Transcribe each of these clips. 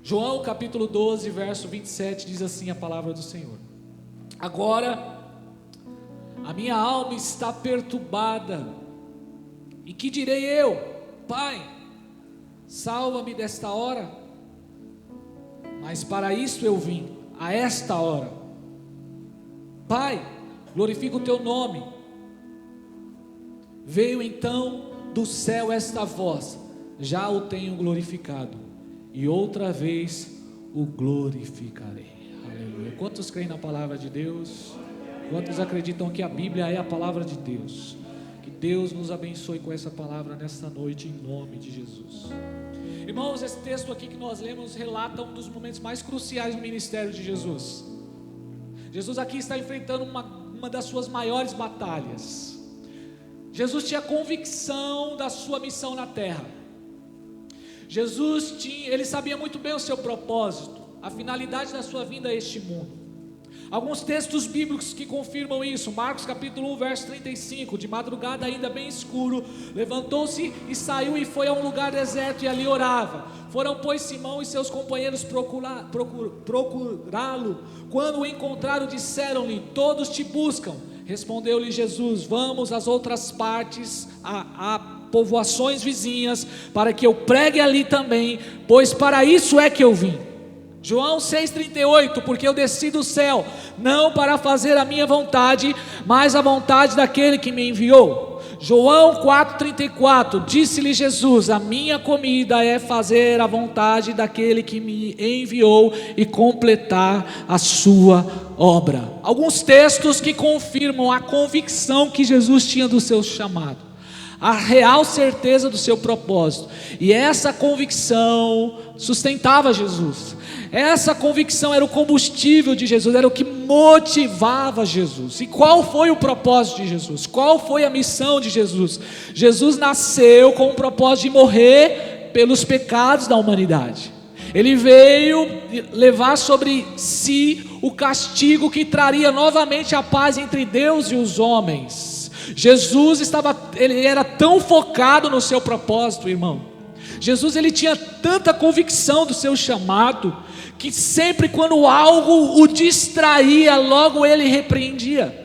João capítulo 12, verso 27, diz assim a palavra do Senhor: agora a minha alma está perturbada, e que direi eu? Pai, salva-me desta hora. Mas para isso eu vim, a esta hora. Pai, glorifica o teu nome. Veio então do céu esta voz: já o tenho glorificado, e outra vez o glorificarei. Aleluia. Quantos creem na palavra de Deus? Quantos acreditam que a Bíblia é a palavra de Deus? Que Deus nos abençoe com essa palavra nesta noite, em nome de Jesus. Irmãos, esse texto aqui que nós lemos relata um dos momentos mais cruciais no ministério de Jesus. Jesus aqui está enfrentando uma das suas maiores batalhas. Jesus tinha convicção da sua missão na terra. Ele sabia muito bem o seu propósito, a finalidade da sua vinda a este mundo. Alguns textos bíblicos que confirmam isso. Marcos capítulo 1, verso 35: de madrugada ainda bem escuro, levantou-se e saiu e foi a um lugar deserto e ali orava. Foram pois Simão e seus companheiros procurá-lo. Quando o encontraram, disseram-lhe: todos te buscam. Respondeu-lhe Jesus: vamos às outras partes, a povoações vizinhas, para que eu pregue ali também, pois para isso é que eu vim. João 6,38: porque eu desci do céu, não para fazer a minha vontade, mas a vontade daquele que me enviou. João 4,34: disse-lhe Jesus: a minha comida é fazer a vontade daquele que me enviou e completar a sua obra. Alguns textos que confirmam a convicção que Jesus tinha do seu chamado, a real certeza do seu propósito, e essa convicção sustentava Jesus. Essa convicção era o combustível de Jesus, era o que motivava Jesus. E qual foi o propósito de Jesus? Qual foi a missão de Jesus? Jesus nasceu com o propósito de morrer pelos pecados da humanidade. Ele veio levar sobre si o castigo que traria novamente a paz entre Deus e os homens. Jesus ele era tão focado no seu propósito, irmão. Jesus, ele tinha tanta convicção do seu chamado, que sempre quando algo o distraía, logo ele repreendia.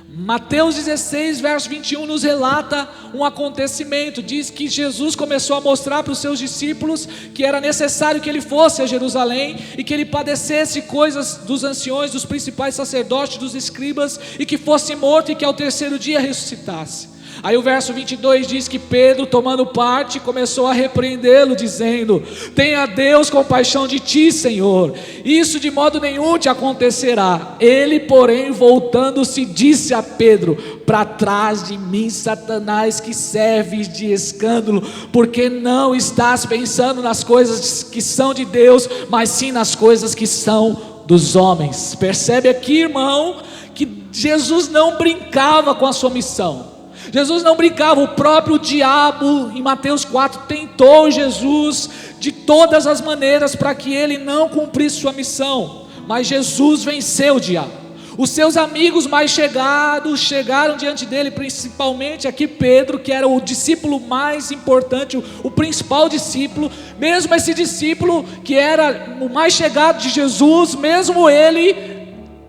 Mateus 16, verso 21 nos relata um acontecimento. Diz que Jesus começou a mostrar para os seus discípulos que era necessário que ele fosse a Jerusalém e que ele padecesse coisas dos anciões, dos principais sacerdotes, dos escribas, e que fosse morto e que ao terceiro dia ressuscitasse. Aí o verso 22 diz que Pedro, tomando parte, começou a repreendê-lo, dizendo: tenha Deus compaixão de ti, Senhor, isso de modo nenhum te acontecerá. Ele, porém, voltando-se, disse a Pedro: para trás de mim, Satanás, que serves de escândalo, porque não estás pensando nas coisas que são de Deus, mas sim nas coisas que são dos homens. Percebe aqui, irmão, que Jesus não brincava com a sua missão. Jesus não brincava. O próprio diabo, em Mateus 4, tentou Jesus de todas as maneiras para que ele não cumprisse sua missão, mas Jesus venceu o diabo. Os seus amigos mais chegados chegaram diante dele, principalmente aqui Pedro, que era o discípulo mais importante, o principal discípulo. Mesmo esse discípulo que era o mais chegado de Jesus, mesmo ele,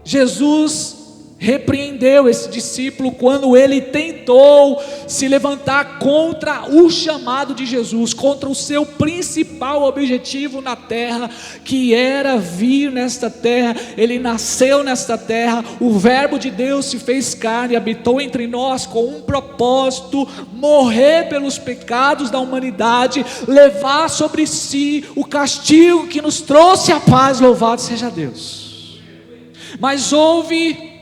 Jesus repreendeu esse discípulo quando ele tentou se levantar contra o chamado de Jesus, contra o seu principal objetivo na terra, que era vir nesta terra. Ele nasceu nesta terra, o verbo de Deus se fez carne e habitou entre nós com um propósito: morrer pelos pecados da humanidade, levar sobre si o castigo que nos trouxe a paz. Louvado seja Deus. Mas houve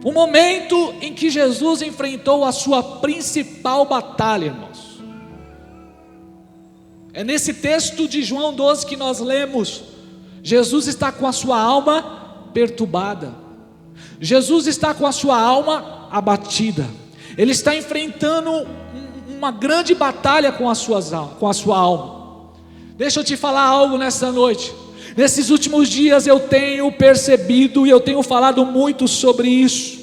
um momento em que Jesus enfrentou a sua principal batalha, irmãos. É nesse texto de João 12 que nós lemos. Jesus está com a sua alma perturbada. Jesus está com a sua alma abatida. Ele está enfrentando uma grande batalha com a sua alma. Deixa eu te falar algo nessa noite. Nesses últimos dias eu tenho percebido e eu tenho falado muito sobre isso.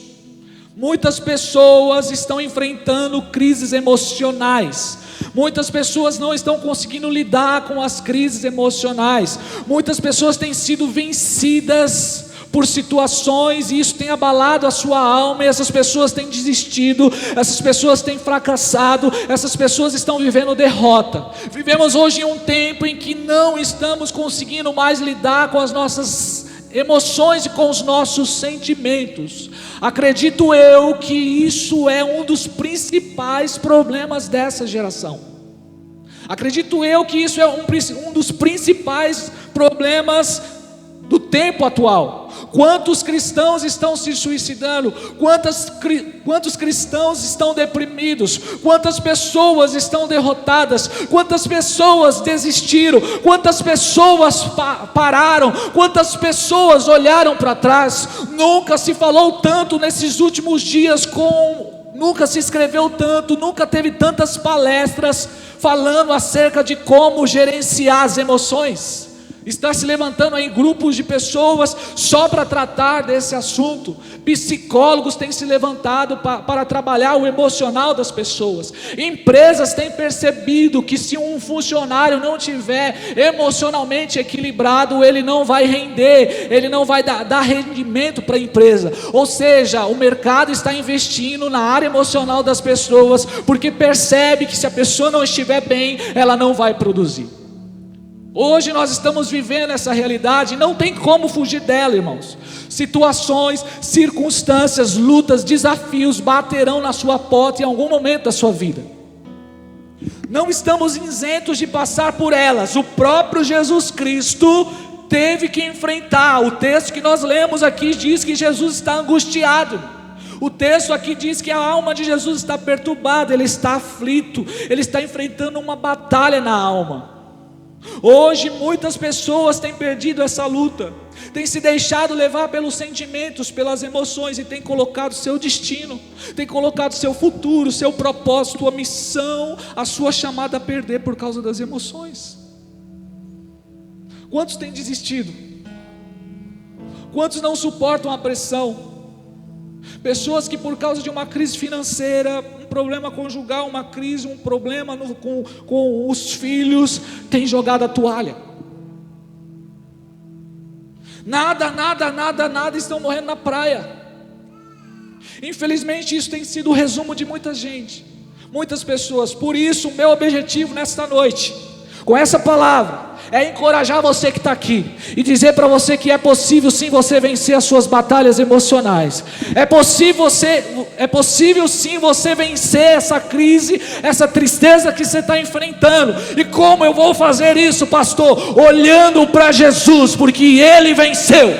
Muitas pessoas estão enfrentando crises emocionais, Muitas pessoas não estão conseguindo lidar com as crises emocionais. Muitas pessoas têm sido vencidas por situações, e isso tem abalado a sua alma, e essas pessoas têm desistido, essas pessoas têm fracassado, essas pessoas estão vivendo derrota. Vivemos hoje em um tempo em que não estamos conseguindo mais lidar com as nossas emoções e com os nossos sentimentos. Acredito eu que isso é um dos principais problemas dessa geração. Acredito eu que isso é um dos principais problemas do tempo atual. Quantos cristãos estão se suicidando? Quantos cristãos estão deprimidos? Quantas pessoas estão derrotadas? Quantas pessoas desistiram? Quantas pessoas pararam? Quantas pessoas olharam para trás? Nunca se falou tanto nesses últimos dias, nunca se escreveu tanto, nunca teve tantas palestras falando acerca de como gerenciar as emoções. Está se levantando aí grupos de pessoas só para tratar desse assunto. Psicólogos têm se levantado para trabalhar o emocional das pessoas. Empresas têm percebido que se um funcionário não tiver emocionalmente equilibrado, ele não vai render, ele não vai dar rendimento para a empresa. Ou seja, o mercado está investindo na área emocional das pessoas, porque percebe que se a pessoa não estiver bem, ela não vai produzir. Hoje nós estamos vivendo essa realidade, não tem como fugir dela, irmãos. Situações, circunstâncias, lutas, desafios baterão na sua porta em algum momento da sua vida. Não estamos isentos de passar por elas. O próprio Jesus Cristo teve que enfrentar. O texto que nós lemos aqui diz que Jesus está angustiado. O texto aqui diz que a alma de Jesus está perturbada, ele está aflito, ele está enfrentando uma batalha na alma. Hoje muitas pessoas têm perdido essa luta, têm se deixado levar pelos sentimentos, pelas emoções, e têm colocado seu destino, têm colocado seu futuro, seu propósito, a missão, a sua chamada a perder por causa das emoções. Quantos têm desistido? Quantos não suportam a pressão? Pessoas que por causa de uma crise financeira, um problema conjugal, uma crise, um problema com os filhos, têm jogado a toalha. Nada, estão morrendo na praia. Infelizmente isso tem sido o resumo de muita gente, muitas pessoas. Por isso o meu objetivo nesta noite, com essa palavra, é encorajar você que está aqui e dizer para você que é possível sim você vencer as suas batalhas emocionais. É possível sim você vencer essa crise, essa tristeza que você está enfrentando. E como eu vou fazer isso, pastor? Olhando para Jesus, porque Ele venceu.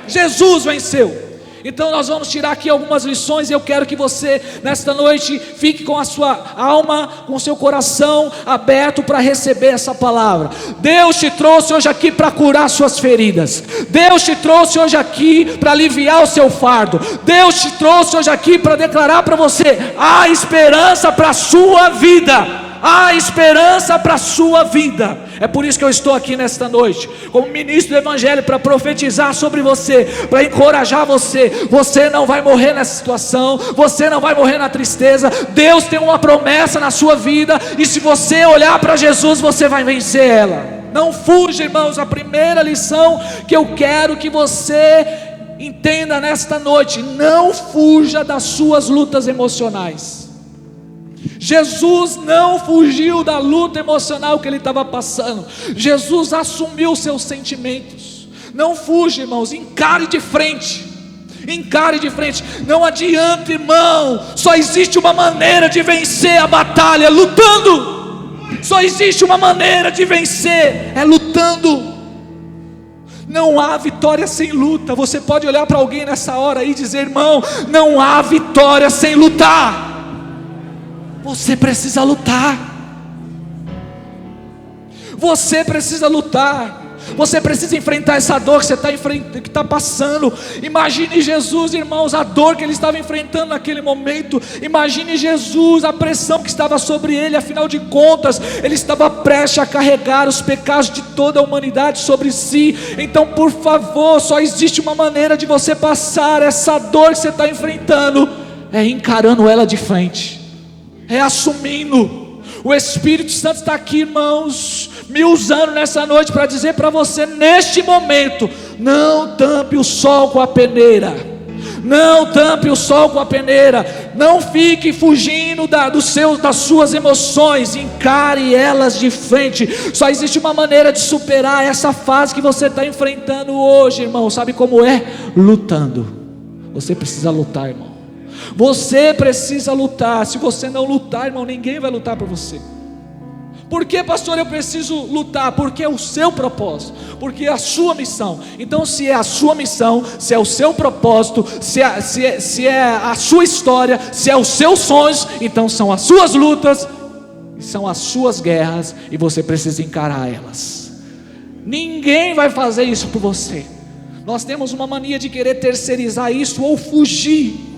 Jesus venceu. Então nós vamos tirar aqui algumas lições, e eu quero que você nesta noite fique com a sua alma, com o seu coração aberto para receber essa palavra. Deus te trouxe hoje aqui para curar suas feridas. Deus te trouxe hoje aqui para aliviar o seu fardo. Deus te trouxe hoje aqui para declarar para você: há esperança para a sua vida. Há esperança para a sua vida. É por isso que eu estou aqui nesta noite, como ministro do Evangelho, para profetizar sobre você, para encorajar você. Você não vai morrer nessa situação, você não vai morrer na tristeza. Deus tem uma promessa na sua vida, e se você olhar para Jesus, você vai vencer ela. Não fuja, irmãos. A primeira lição que eu quero que você entenda nesta noite: não fuja das suas lutas emocionais. Jesus não fugiu da luta emocional que ele estava passando. Jesus assumiu seus sentimentos. Não fuja, irmãos, encare de frente. Encare de frente. Não adianta, irmão. Só existe uma maneira de vencer a batalha: lutando. Só existe uma maneira de vencer: é lutando. Não há vitória sem luta. Você pode olhar para alguém nessa hora e dizer: irmão, não há vitória sem lutar. Você precisa lutar. Você precisa lutar. Você precisa enfrentar essa dor que você está passando. Imagine Jesus, irmãos, a dor que ele estava enfrentando naquele momento. Imagine Jesus, a pressão que estava sobre ele. Afinal de contas, ele estava prestes a carregar os pecados de toda a humanidade sobre si. Então, por favor, só existe uma maneira de você passar essa dor que você está enfrentando: é encarando ela de frente. é assumindo. O Espírito Santo está aqui, irmãos, me usando nessa noite para dizer para você, neste momento: não tampe o sol com a peneira. Não tampe o sol com a peneira. Não fique fugindo das suas emoções. Encare elas de frente. Só existe uma maneira de superar essa fase que você está enfrentando hoje, irmão. Sabe como é? Lutando. Você precisa lutar, irmão. Você precisa lutar. Se você não lutar, irmão, ninguém vai lutar por você. Por que, pastor, eu preciso lutar? Porque é o seu propósito, porque é a sua missão. Então, se é a sua missão, se é o seu propósito, se é a sua história, se é os seus sonhos, então são as suas lutas, são as suas guerras, e você precisa encarar elas. Ninguém vai fazer isso por você. Nós temos uma mania de querer terceirizar isso ou fugir.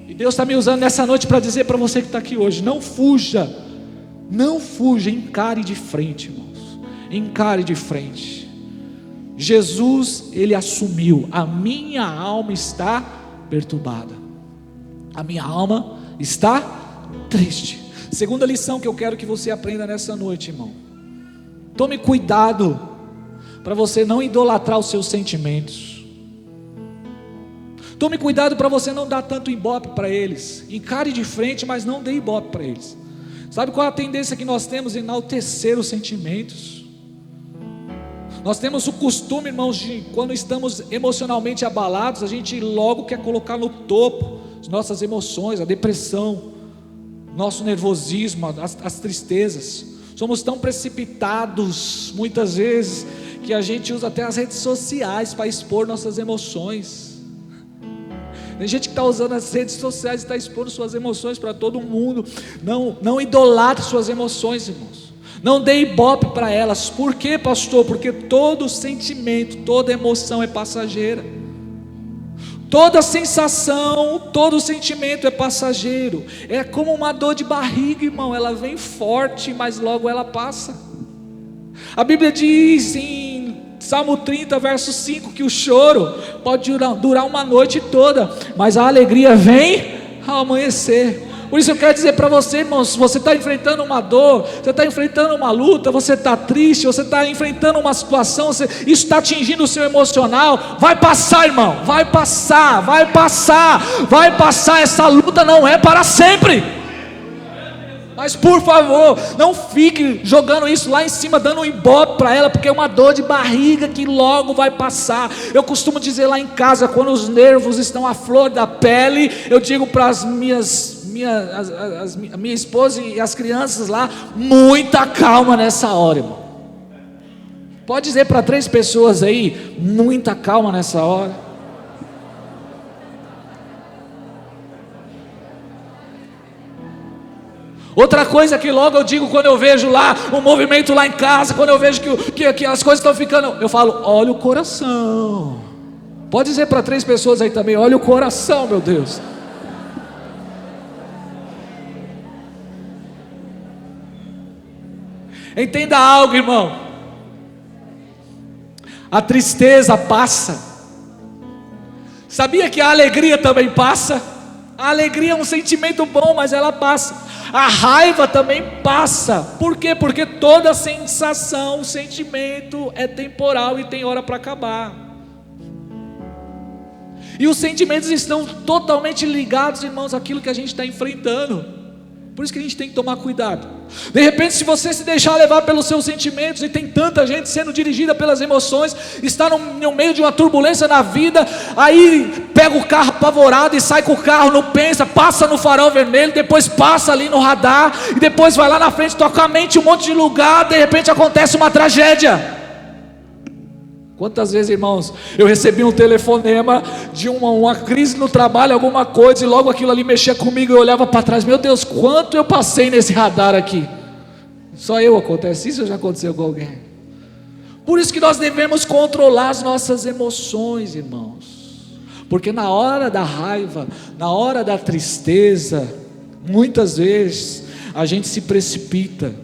E Deus está me usando nessa noite para dizer para você que está aqui hoje: não fuja, não fuja, encare de frente, irmãos, encare de frente. Jesus, Ele assumiu: a minha alma está perturbada, a minha alma está triste. Segunda lição que eu quero que você aprenda nessa noite, irmão: tome cuidado para você não idolatrar os seus sentimentos. Tome cuidado para você não dar tanto ibope para eles. Encare de frente, mas não dê ibope para eles. Sabe qual é a tendência que nós temos? Enaltecer os sentimentos. Nós temos o costume, irmãos, de quando estamos emocionalmente abalados, a gente logo quer colocar no topo as nossas emoções, a depressão, nosso nervosismo, as tristezas. Somos tão precipitados muitas vezes que a gente usa até as redes sociais para expor nossas emoções. Tem gente que está usando as redes sociais e está expondo suas emoções para todo mundo. Não idolatre suas emoções, irmãos. Não dê ibope para elas. Por quê, pastor? Porque todo sentimento, toda emoção é passageira. Toda sensação, todo sentimento é passageiro. É como uma dor de barriga, irmão. Ela vem forte, mas logo ela passa. A Bíblia diz em Salmo 30, verso 5, que o choro pode durar uma noite toda, mas a alegria vem ao amanhecer. Por isso eu quero dizer para você, irmão, se você está enfrentando uma dor, você está enfrentando uma luta, você está triste, você está enfrentando uma situação, isso está atingindo o seu emocional, vai passar, irmão, vai passar, vai passar, vai passar. Essa luta não é para sempre. Mas por favor, não fique jogando isso lá em cima, dando um ibope para ela, porque é uma dor de barriga que logo vai passar. Eu costumo dizer lá em casa, quando os nervos estão à flor da pele, eu digo para a minha esposa e as crianças lá: muita calma nessa hora, irmão. Pode dizer para 3 pessoas aí: muita calma nessa hora. Outra coisa que logo eu digo quando eu vejo lá o movimento lá em casa, quando eu vejo que as coisas estão ficando, eu falo: olha o coração. Pode dizer para 3 pessoas aí também: olha o coração, meu Deus. Entenda algo, irmão: a tristeza passa. Sabia que a alegria também passa? A alegria é um sentimento bom, mas ela passa. A raiva também passa. Por quê? Porque toda sensação, sentimento é temporal e tem hora para acabar. E os sentimentos estão totalmente ligados, irmãos, àquilo que a gente está enfrentando. Por isso que a gente tem que tomar cuidado. De repente, se você se deixar levar pelos seus sentimentos, e tem tanta gente sendo dirigida pelas emoções, está no meio de uma turbulência na vida, aí pega o carro apavorado e sai com o carro, não pensa, passa no farol vermelho, depois passa ali no radar, e depois vai lá na frente, toca a mente um monte de lugar, de repente acontece uma tragédia. Quantas vezes, irmãos, eu recebi um telefonema de uma crise no trabalho, alguma coisa, e logo aquilo ali mexia comigo, eu olhava para trás: meu Deus, quanto eu passei nesse radar aqui. Só eu acontece isso ou já aconteceu com alguém? Por isso que nós devemos controlar as nossas emoções, irmãos, porque na hora da raiva, na hora da tristeza, muitas vezes a gente se precipita,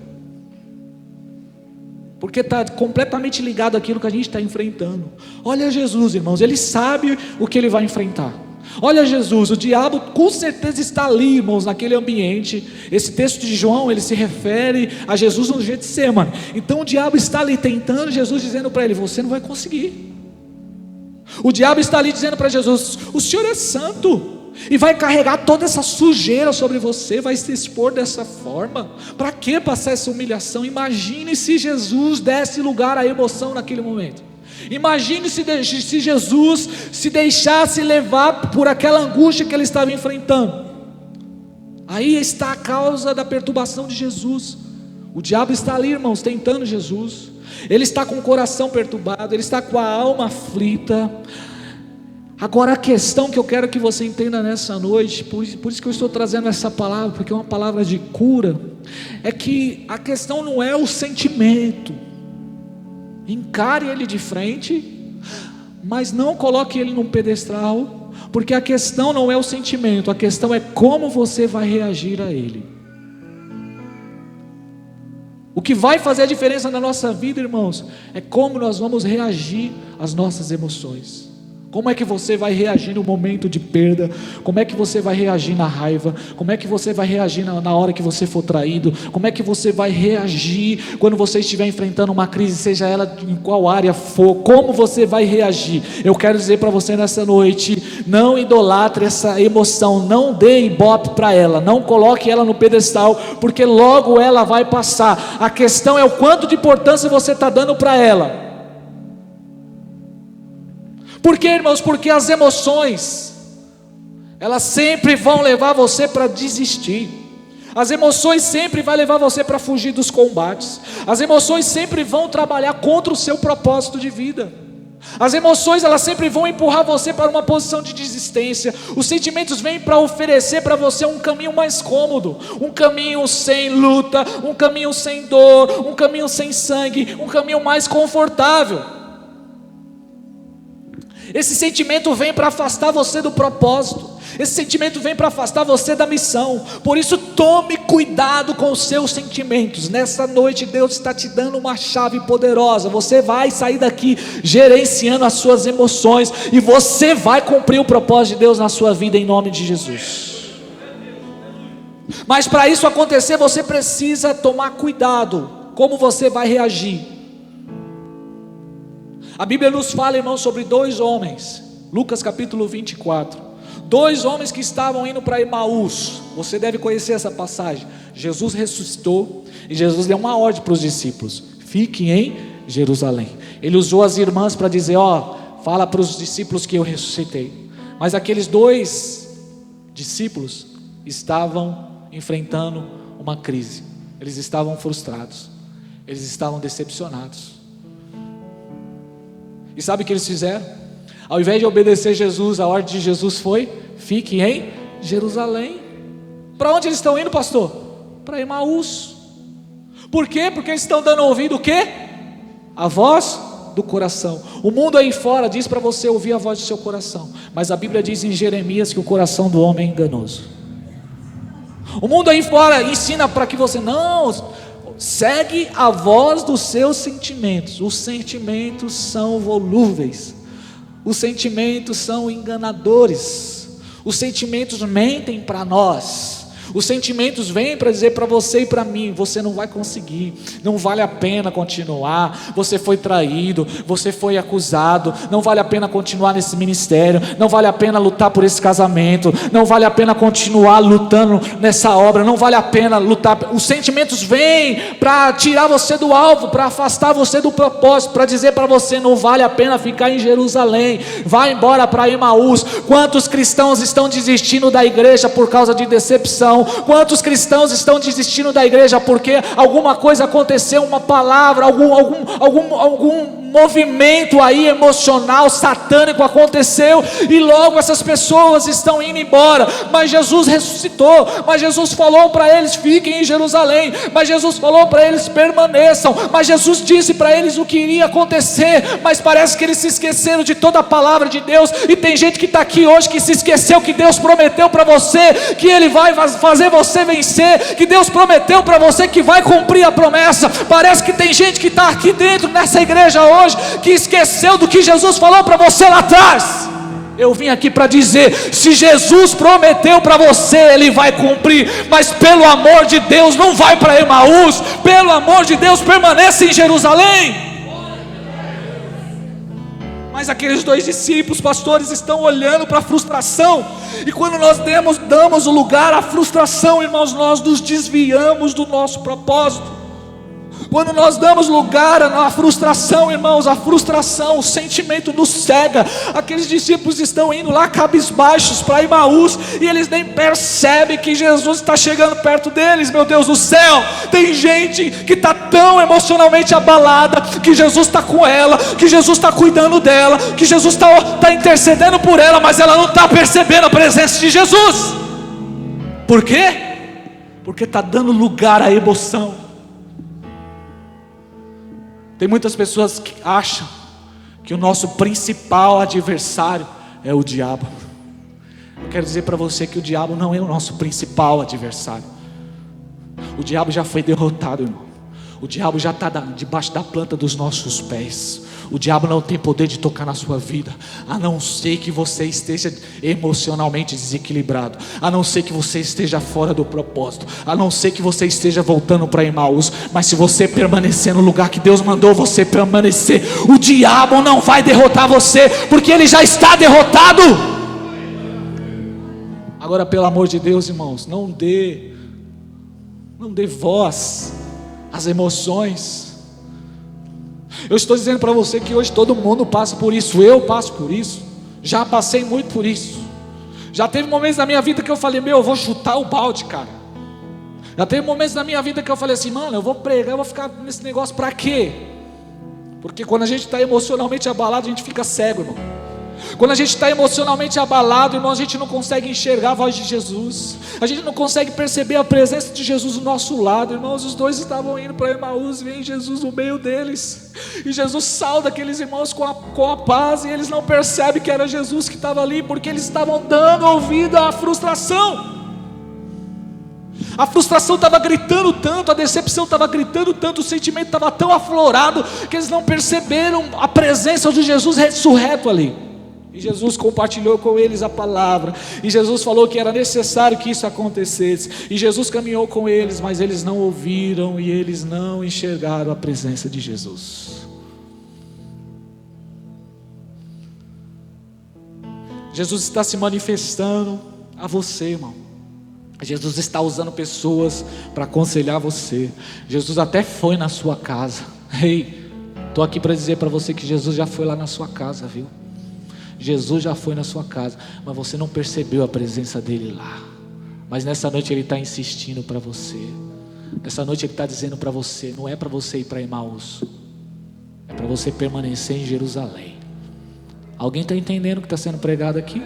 porque está completamente ligado àquilo que a gente está enfrentando. Olha Jesus, irmãos, Ele sabe o que Ele vai enfrentar. Olha Jesus, o diabo com certeza está ali, irmãos, naquele ambiente. Esse texto de João, ele se refere a Jesus no Getsêmani. Então o diabo está ali tentando, Jesus dizendo para ele: você não vai conseguir. O diabo está ali dizendo para Jesus: o Senhor é santo, e vai carregar toda essa sujeira sobre você, vai se expor dessa forma. Para que passar essa humilhação? Imagine se Jesus desse lugar à emoção naquele momento. Imagine se Jesus se deixasse levar por aquela angústia que ele estava enfrentando. Aí está a causa da perturbação de Jesus. O diabo está ali, irmãos, tentando Jesus. Ele está com o coração perturbado, ele está com a alma aflita. Agora a questão que eu quero que você entenda nessa noite, por isso que eu estou trazendo essa palavra, porque é uma palavra de cura, é que a questão não é o sentimento. Encare ele de frente, mas não coloque ele num pedestal, porque a questão não é o sentimento, a questão é como você vai reagir a ele. O que vai fazer a diferença na nossa vida, irmãos, é como nós vamos reagir às nossas emoções. Como é que você vai reagir no momento de perda? Como é que você vai reagir na raiva? Como é que você vai reagir na hora que você for traído? Como é que você vai reagir quando você estiver enfrentando uma crise, seja ela em qual área for? Como você vai reagir? Eu quero dizer para você nessa noite: não idolatre essa emoção, não dê ibope para ela, não coloque ela no pedestal, porque logo ela vai passar. A questão é o quanto de importância você está dando para ela. Por quê, irmãos? Porque as emoções, elas sempre vão levar você para desistir. As emoções sempre vão levar você para fugir dos combates. As emoções sempre vão trabalhar contra o seu propósito de vida. As emoções, elas sempre vão empurrar você para uma posição de desistência. Os sentimentos vêm para oferecer para você um caminho mais cômodo, um caminho sem luta, um caminho sem dor, um caminho sem sangue, um caminho mais confortável. Esse sentimento vem para afastar você do propósito. Esse sentimento vem para afastar você da missão. Por isso tome cuidado com os seus sentimentos. Nessa noite Deus está te dando uma chave poderosa. Você vai sair daqui gerenciando as suas emoções, e você vai cumprir o propósito de Deus na sua vida, em nome de Jesus. Mas para isso acontecer, você precisa tomar cuidado como você vai reagir. A Bíblia nos fala, irmão, sobre dois homens. Lucas capítulo 24. Dois homens que estavam indo para Emaús. Você deve conhecer essa passagem. Jesus ressuscitou e Jesus deu uma ordem para os discípulos: fiquem em Jerusalém. Ele usou as irmãs para dizer: fala para os discípulos que eu ressuscitei. Mas aqueles dois discípulos estavam enfrentando uma crise. Eles estavam frustrados. Eles estavam decepcionados. E sabe o que eles fizeram? Ao invés de obedecer Jesus, a ordem de Jesus foi: fiquem em Jerusalém. Para onde eles estão indo, pastor? Para Emaús. Por quê? Porque eles estão dando ouvido o quê? A voz do coração. O mundo aí fora diz para você ouvir a voz do seu coração, mas a Bíblia diz em Jeremias que o coração do homem é enganoso. O mundo aí fora ensina para que você segue a voz dos seus sentimentos. Os sentimentos são volúveis. Os sentimentos são enganadores. Os sentimentos mentem para nós. Os sentimentos vêm para dizer para você e para mim: você não vai conseguir, não vale a pena continuar, você foi traído, você foi acusado, não vale a pena continuar nesse ministério, não vale a pena lutar por esse casamento, não vale a pena continuar lutando nessa obra, não vale a pena lutar. Os sentimentos vêm para tirar você do alvo, para afastar você do propósito, para dizer para você: não vale a pena ficar em Jerusalém, vai embora para Emaús. Quantos cristãos estão desistindo da igreja por causa de decepção? Quantos cristãos estão desistindo da igreja porque alguma coisa aconteceu, uma palavra, algum movimento aí emocional, satânico aconteceu, e logo essas pessoas estão indo embora? Mas Jesus ressuscitou, mas Jesus falou para eles: fiquem em Jerusalém, mas Jesus falou para eles: permaneçam, mas Jesus disse para eles o que iria acontecer. Mas parece que eles se esqueceram de toda a palavra de Deus, e tem gente que está aqui hoje que se esqueceu que Deus prometeu para você que Ele vai fazer você vencer, que Deus prometeu para você que vai cumprir a promessa. Parece que tem gente que está aqui dentro nessa igreja hoje que esqueceu do que Jesus falou para você lá atrás. Eu vim aqui para dizer: se Jesus prometeu para você, Ele vai cumprir. Mas pelo amor de Deus, não vai para Emaús. Pelo amor de Deus, permaneça em Jerusalém. Mas aqueles 2 discípulos, pastores, estão olhando para a frustração. E quando nós damos o lugar à frustração, irmãos, nós nos desviamos do nosso propósito. Quando nós damos lugar à frustração, irmãos, a frustração, o sentimento nos cega. Aqueles discípulos estão indo lá cabisbaixos para Emaús, e eles nem percebem que Jesus está chegando perto deles. Meu Deus do céu, tem gente que está tão emocionalmente abalada, que Jesus está com ela, que Jesus está cuidando dela, que Jesus está intercedendo por ela, mas ela não está percebendo a presença de Jesus. Por quê? Porque está dando lugar à emoção. Tem muitas pessoas que acham que o nosso principal adversário é o diabo. Eu quero dizer para você que o diabo não é o nosso principal adversário. O diabo já foi derrotado, irmão. O diabo já está debaixo da planta dos nossos pés. O diabo não tem poder de tocar na sua vida, a não ser que você esteja emocionalmente desequilibrado, a não ser que você esteja fora do propósito, a não ser que você esteja voltando para Emaús. Mas se você permanecer no lugar que Deus mandou você permanecer, o diabo não vai derrotar você, porque ele já está derrotado. Agora, pelo amor de Deus, irmãos, não dê voz às emoções. Eu estou dizendo para você que hoje todo mundo passa por isso. Eu passo por isso. Já passei muito por isso. Já teve momentos na minha vida que eu falei: eu vou chutar o balde, cara. Já teve momentos na minha vida que eu falei assim: mano, eu vou pregar, eu vou ficar nesse negócio para quê? Porque quando a gente está emocionalmente abalado, a gente fica cego, irmão. Quando a gente está emocionalmente abalado, irmão, a gente não consegue enxergar a voz de Jesus. A gente não consegue perceber a presença de Jesus do nosso lado. Irmãos, os 2 estavam indo para Emaús, vem Jesus no meio deles, e Jesus sauda aqueles irmãos com a paz, e eles não percebem que era Jesus que estava ali, porque eles estavam dando ouvido à frustração. A frustração estava gritando tanto, a decepção estava gritando tanto, o sentimento estava tão aflorado, que eles não perceberam a presença de Jesus ressurreto ali. E Jesus compartilhou com eles a palavra, e Jesus falou que era necessário que isso acontecesse, e Jesus caminhou com eles, mas eles não ouviram, e eles não enxergaram a presença de Jesus. Jesus está se manifestando a você, irmão. Jesus está usando pessoas para aconselhar você. Jesus até foi na sua casa. Ei, estou aqui para dizer para você que Jesus já foi lá na sua casa, viu? Jesus já foi na sua casa, mas você não percebeu a presença dele lá. Mas nessa noite ele está insistindo para você. Nessa noite ele está dizendo para você: não é para você ir para Emaús, é para você permanecer em Jerusalém. Alguém está entendendo o que está sendo pregado aqui?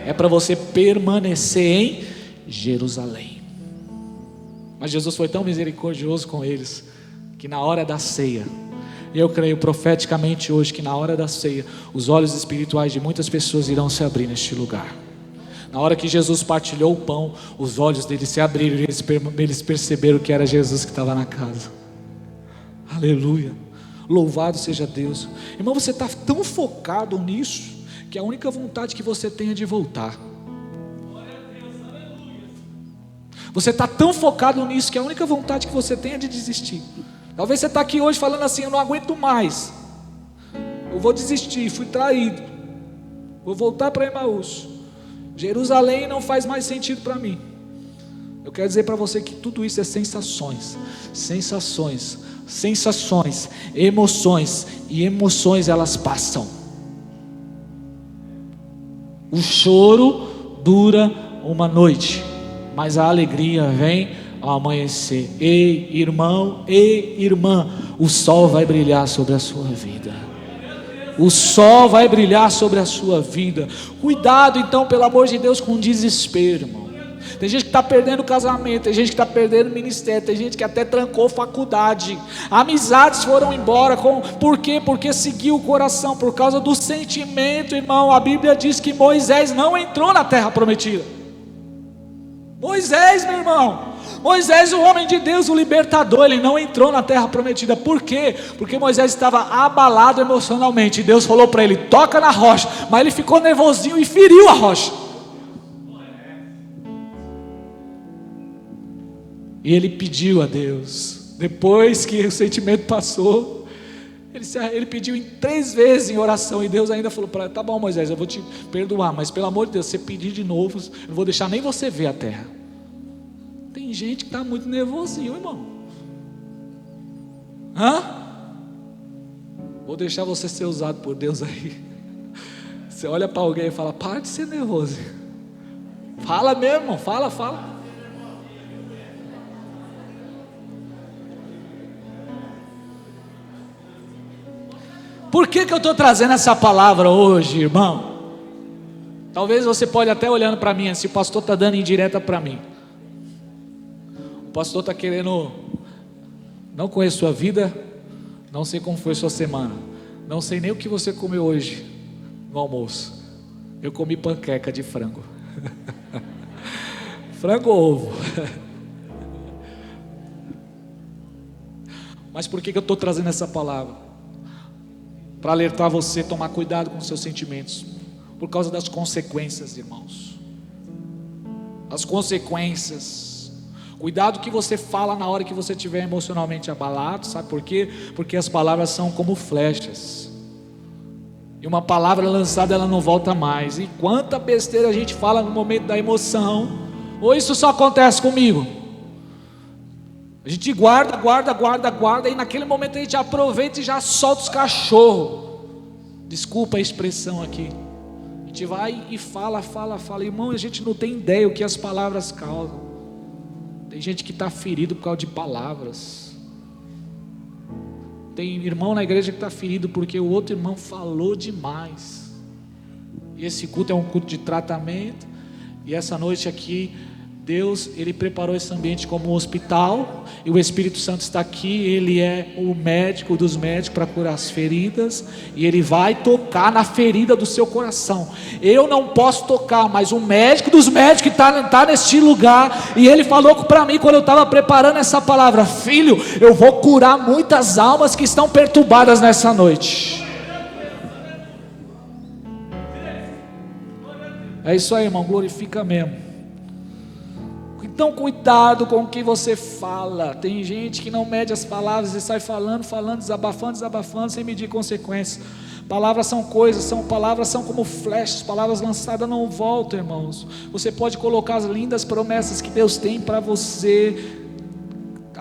É para você permanecer em Jerusalém. Mas Jesus foi tão misericordioso com eles, que na hora da ceia, eu creio profeticamente hoje que na hora da ceia, os olhos espirituais de muitas pessoas irão se abrir neste lugar. Na hora que Jesus partilhou o pão, os olhos deles se abriram e eles perceberam que era Jesus que estava na casa. Aleluia, louvado seja Deus. Irmão, você está tão focado nisso, que a única vontade que você tem é de voltar. Você está tão focado nisso, que a única vontade que você tem é de desistir. Talvez você está aqui hoje falando assim: eu não aguento mais, eu vou desistir, fui traído, vou voltar para Emaús, Jerusalém não faz mais sentido para mim. Eu quero dizer para você que tudo isso é sensações, emoções, e emoções elas passam. O choro dura uma noite, mas a alegria vem ao amanhecer. Ei, irmão, ei, irmã, o sol vai brilhar sobre a sua vida. O sol vai brilhar sobre a sua vida. Cuidado então, pelo amor de Deus, com desespero, irmão. Tem gente que está perdendo casamento, tem gente que está perdendo ministério, tem gente que até trancou faculdade, amizades foram embora. Por quê? Porque seguiu o coração, por causa do sentimento, irmão. A Bíblia diz que Moisés não entrou na terra prometida. Moisés, meu irmão, Moisés, o homem de Deus, o libertador, ele não entrou na terra prometida. Por quê? Porque Moisés estava abalado emocionalmente. Deus falou para ele: toca na rocha. Mas ele ficou nervosinho e feriu a rocha. E ele pediu a Deus, depois que o sentimento passou, ele pediu 3 vezes em oração, e Deus ainda falou para ele: tá bom, Moisés, eu vou te perdoar, mas pelo amor de Deus, se você pedir de novo, eu não vou deixar nem você ver a terra. Tem gente que está muito nervosinho, irmão. Vou deixar você ser usado por Deus aí. Você olha para alguém e fala: para de ser nervoso. Fala mesmo, irmão, fala. Por que eu estou trazendo essa palavra hoje, irmão? Talvez você pode até olhando para mim assim: o pastor está dando indireta para mim. O pastor está querendo, não conheço sua vida, não sei como foi sua semana, não sei nem o que você comeu hoje no almoço. Eu comi panqueca de frango. Frango ou ovo? Mas por que eu estou trazendo essa palavra? Para alertar você a tomar cuidado com os seus sentimentos, por causa das consequências, irmãos. As consequências. Cuidado que você fala na hora que você estiver emocionalmente abalado. Sabe por quê? Porque as palavras são como flechas, e uma palavra lançada, ela não volta mais. E quanta besteira a gente fala no momento da emoção. Ou isso só acontece comigo? A gente guarda, e naquele momento a gente aproveita e já solta os cachorros. Desculpa a expressão aqui. A gente vai e fala. Irmão, a gente não tem ideia o que as palavras causam. Tem gente que está ferido por causa de palavras. Tem irmão na igreja que está ferido porque o outro irmão falou demais. E esse culto é um culto de tratamento. E essa noite aqui, Deus, Ele preparou esse ambiente como um hospital, e o Espírito Santo está aqui. Ele é o médico dos médicos para curar as feridas, e Ele vai tocar na ferida do seu coração. Eu não posso tocar, mas o médico dos médicos está neste lugar, e ele falou para mim quando eu estava preparando essa palavra: filho, eu vou curar muitas almas que estão perturbadas nessa noite. É isso aí, irmão, glorifica mesmo. Então cuidado com o que você fala. Tem gente que não mede as palavras e sai falando, desabafando, sem medir consequências. Palavras são coisas, palavras são como flechas, palavras lançadas não voltam, irmãos. Você pode colocar as lindas promessas que Deus tem para você,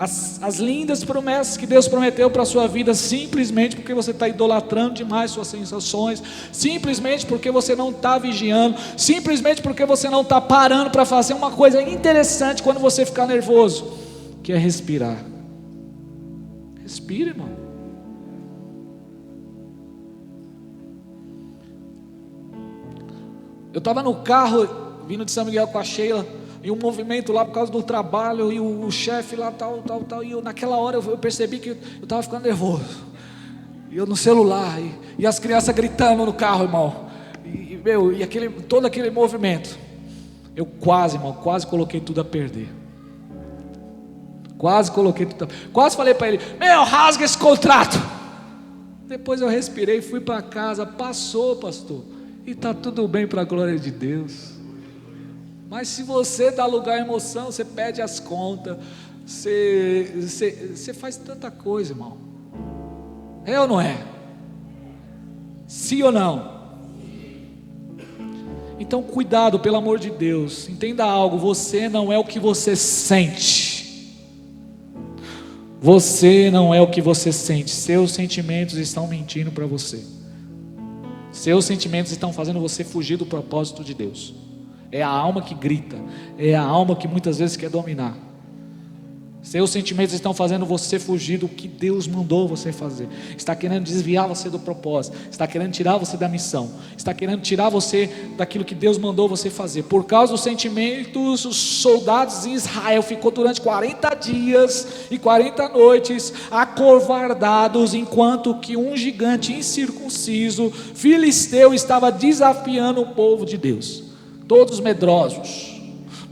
as lindas promessas que Deus prometeu para a sua vida, simplesmente porque você está idolatrando demais suas sensações, simplesmente porque você não está vigiando, simplesmente porque você não está parando para fazer uma coisa interessante quando você ficar nervoso, que é respirar. Respira, irmão. Eu estava no carro vindo de São Miguel com a Sheila, e um movimento lá por causa do trabalho, e o chefe lá tal, e eu, naquela hora eu percebi que eu estava ficando nervoso, e eu no celular, e as crianças gritando no carro, irmão, e todo aquele movimento, eu quase coloquei tudo a perder, quase falei para ele: rasga esse contrato. Depois eu respirei, fui para casa, passou, pastor, e está tudo bem para a glória de Deus. Mas se você dá lugar à emoção, você pede as contas, você faz tanta coisa, irmão. É ou não é? Sim ou não? Então cuidado, pelo amor de Deus. Entenda algo: você não é o que você sente. Você não é o que você sente. Seus sentimentos estão mentindo para você. Seus sentimentos estão fazendo você fugir do propósito de Deus. É a alma que grita, é a alma que muitas vezes quer dominar. Seus sentimentos estão fazendo você fugir do que Deus mandou você fazer. Está querendo desviar você do propósito, está querendo tirar você da missão, está querendo tirar você daquilo que Deus mandou você fazer. Por causa dos sentimentos, os soldados de Israel ficou durante 40 dias e 40 noites acovardados, enquanto que um gigante incircunciso, filisteu, estava desafiando o povo de Deus. Todos medrosos,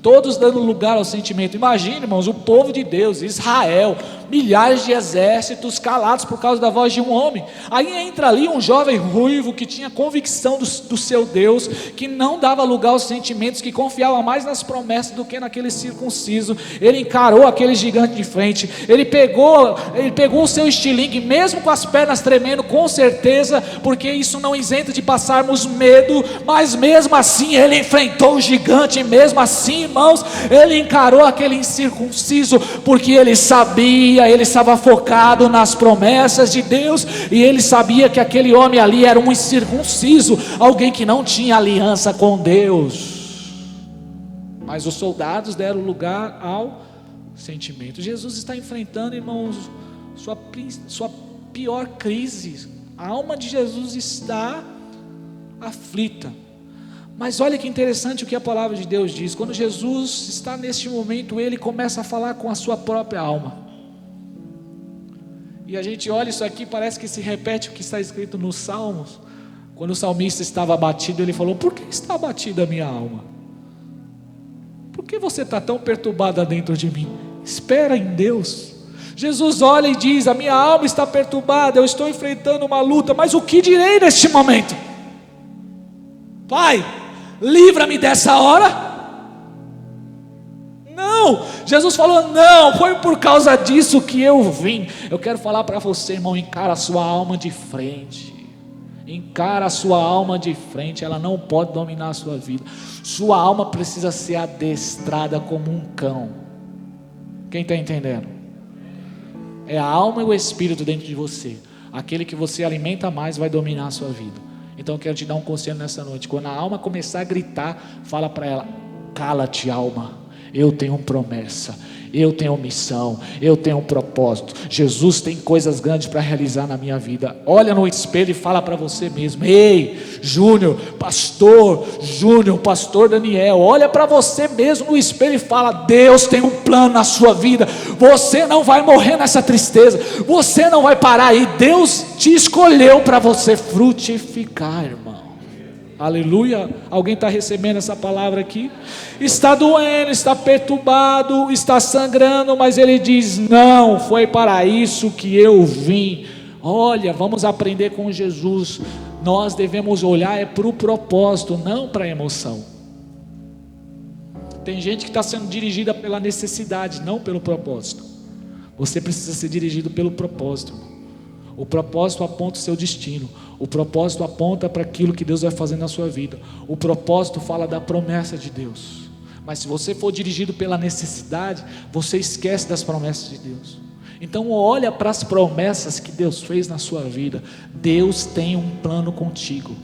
todos dando lugar ao sentimento. Imagine, irmãos, o povo de Deus, Israel, milhares de exércitos calados por causa da voz de um homem. Aí entra ali um jovem ruivo que tinha convicção do seu Deus, que não dava lugar aos sentimentos, que confiava mais nas promessas do que naquele circunciso. Ele encarou aquele gigante de frente, ele pegou o seu estilingue, mesmo com as pernas tremendo, com certeza, porque isso não isenta de passarmos medo, mas mesmo assim ele enfrentou o gigante, e mesmo assim, irmãos, ele encarou aquele incircunciso, porque ele sabia, ele estava focado nas promessas de Deus, e ele sabia que aquele homem ali era um incircunciso, alguém que não tinha aliança com Deus. Mas os soldados deram lugar ao sentimento. Jesus está enfrentando, irmãos, sua pior crise. A alma de Jesus está aflita. Mas olha que interessante o que a palavra de Deus diz. Quando Jesus está neste momento, ele começa a falar com a sua própria alma. E a gente olha isso aqui, parece que se repete o que está escrito nos Salmos. Quando o salmista estava abatido, ele falou: por que está abatida a minha alma? Por que você está tão perturbada dentro de mim? Espera em Deus. Jesus olha e diz: a minha alma está perturbada, eu estou enfrentando uma luta, mas o que direi neste momento? Pai, livra-me dessa hora. Não, Jesus falou: não, foi por causa disso que eu vim. Eu quero falar para você, irmão, encara a sua alma de frente. Encara a sua alma de frente, ela não pode dominar a sua vida. Sua alma precisa ser adestrada como um cão. Quem está entendendo? É a alma e o espírito dentro de você. Aquele que você alimenta mais vai dominar a sua vida. Então eu quero te dar um conselho nessa noite. Quando a alma começar a gritar, fala para ela: cala-te, alma, eu tenho promessa, eu tenho missão, eu tenho um propósito. Jesus tem coisas grandes para realizar na minha vida. Olha no espelho e fala para você mesmo: ei, Júnior, pastor Daniel, olha para você mesmo no espelho e fala: Deus tem um plano na sua vida. Você não vai morrer nessa tristeza, você não vai parar aí. Deus te escolheu para você frutificar, irmão. Aleluia. Alguém está recebendo essa palavra aqui? Está doendo, está perturbado, está sangrando, mas ele diz: não, foi para isso que eu vim. Olha, vamos aprender com Jesus. Nós devemos olhar para o propósito, não para a emoção. Tem gente que está sendo dirigida pela necessidade, não pelo propósito. Você precisa ser dirigido pelo propósito. O propósito aponta o seu destino. O propósito aponta para aquilo que Deus vai fazer na sua vida. O propósito fala da promessa de Deus. Mas se você for dirigido pela necessidade, você esquece das promessas de Deus. Então olha para as promessas que Deus fez na sua vida. Deus tem um plano contigo.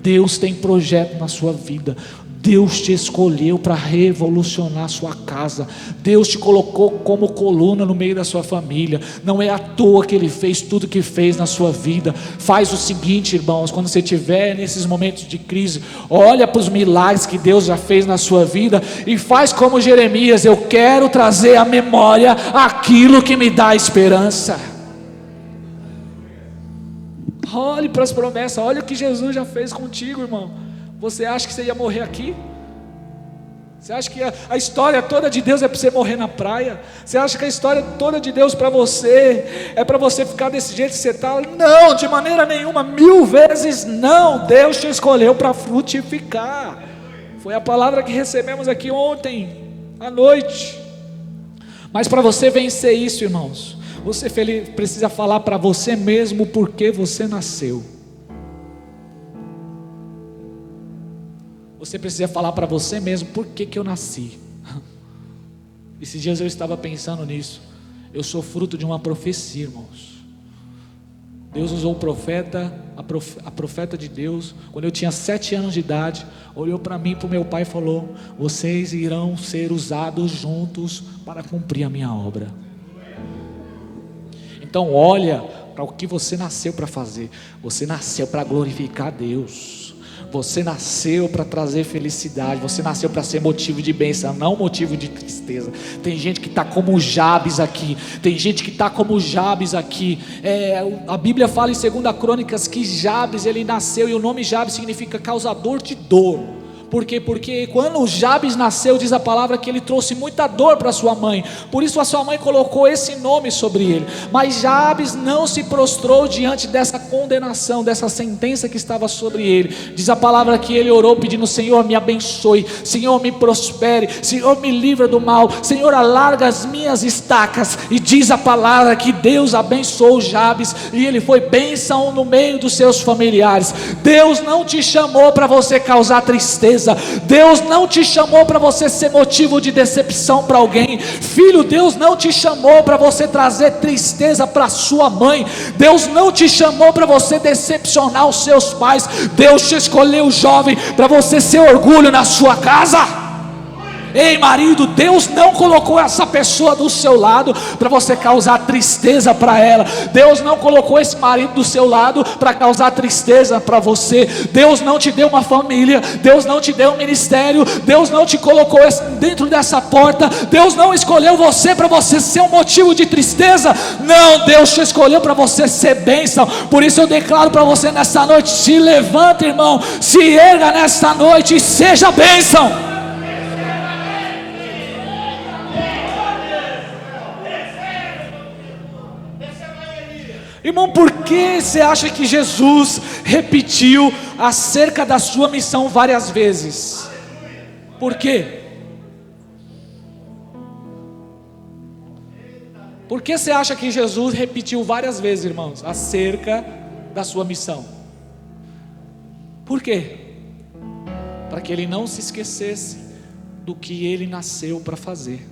Deus tem projeto na sua vida. Deus te escolheu para revolucionar a sua casa. Deus te colocou como coluna no meio da sua família. Não é à toa que Ele fez tudo que fez na sua vida. Faz o seguinte, irmãos, quando você estiver nesses momentos de crise, olha para os milagres que Deus já fez na sua vida e faz como Jeremias: eu quero trazer à memória aquilo que me dá esperança. Olhe para as promessas, olha o que Jesus já fez contigo, irmão. Você acha que você ia morrer aqui? Você acha que a história toda de Deus é para você morrer na praia? Você acha que a história toda de Deus para você é para você ficar desse jeito que você está? Não, de maneira nenhuma, 1000 vezes não. Deus te escolheu para frutificar. Foi a palavra que recebemos aqui ontem à noite. Mas para você vencer isso, irmãos, você precisa falar para você mesmo por que você nasceu. Você precisa falar para você mesmo: por que eu nasci? Esses dias eu estava pensando nisso. Eu sou fruto de uma profecia, irmãos. Deus usou o profeta, a profeta de Deus, quando eu tinha 7 anos de idade, olhou para mim e para o meu pai e falou: vocês irão ser usados juntos para cumprir a minha obra. Então olha para o que você nasceu para fazer. Você nasceu para glorificar a Deus. Você nasceu para trazer felicidade. Você nasceu para ser motivo de bênção, não motivo de tristeza. Tem gente que está como Jabes aqui. A Bíblia fala em 2 Crônicas que Jabes, ele nasceu, e o nome Jabes significa causador de dor. Por quê? Porque quando Jabes nasceu, diz a palavra que ele trouxe muita dor para sua mãe. Por isso a sua mãe colocou esse nome sobre ele. Mas Jabes não se prostrou diante dessa condenação, dessa sentença que estava sobre ele. Diz a palavra que ele orou pedindo: Senhor, me abençoe, Senhor, me prospere, Senhor, me livra do mal, Senhor, alarga as minhas estacas. E diz a palavra que Deus abençoou Jabes, e ele foi bênção no meio dos seus familiares. Deus não te chamou para você causar tristeza. Deus não te chamou para você ser motivo de decepção para alguém. Filho, Deus não te chamou para você trazer tristeza para sua mãe. Deus não te chamou para você decepcionar os seus pais. Deus te escolheu, jovem, para você ser orgulho na sua casa. Ei, marido, Deus não colocou essa pessoa do seu lado para você causar tristeza para ela. Deus não colocou esse marido do seu lado para causar tristeza para você. Deus não te deu uma família, Deus não te deu um ministério, Deus não te colocou dentro dessa porta. Deus não escolheu você para você ser um motivo de tristeza. Não, Deus te escolheu para você ser bênção. Por isso eu declaro para você nessa noite: se levanta, irmão, se erga nessa noite e seja bênção. Irmão, por que você acha que Jesus repetiu acerca da sua missão várias vezes? Por quê? Por que você acha que Jesus repetiu várias vezes, irmãos, acerca da sua missão? Por quê? Para que ele não se esquecesse do que ele nasceu para fazer.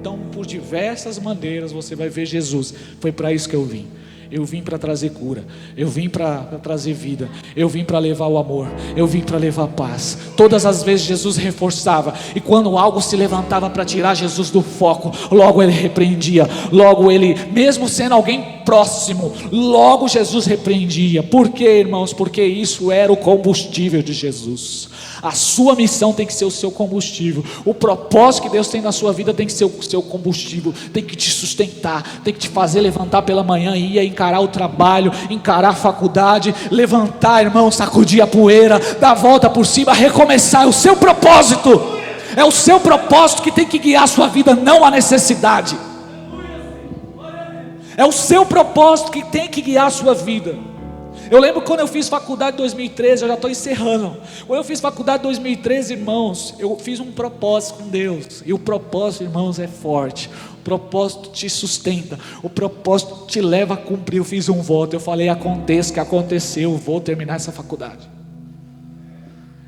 Então, por diversas maneiras você vai ver Jesus: foi para isso que eu vim. Eu vim para trazer cura, eu vim para trazer vida, eu vim para levar o amor, eu vim para levar paz. Todas as vezes Jesus reforçava, e quando algo se levantava para tirar Jesus do foco, logo ele repreendia, logo ele, mesmo sendo alguém próximo, logo Jesus repreendia. Por quê, irmãos? Porque isso era o combustível de Jesus. A sua missão tem que ser o seu combustível. O propósito que Deus tem na sua vida tem que ser o seu combustível. Tem que te sustentar, tem que te fazer levantar pela manhã e ir encarar o trabalho, encarar a faculdade, levantar, irmão, sacudir a poeira, dar a volta por cima, recomeçar. É o seu propósito. É o seu propósito que tem que guiar a sua vida, não a necessidade. É o seu propósito que tem que guiar a sua vida. Eu lembro quando eu fiz faculdade em 2013, eu já estou encerrando. Quando eu fiz faculdade em 2013, irmãos, eu fiz um propósito com Deus. E o propósito, irmãos, é forte. O propósito te sustenta. O propósito te leva a cumprir. Eu fiz um voto, eu falei: aconteça o que aconteceu, eu vou terminar essa faculdade.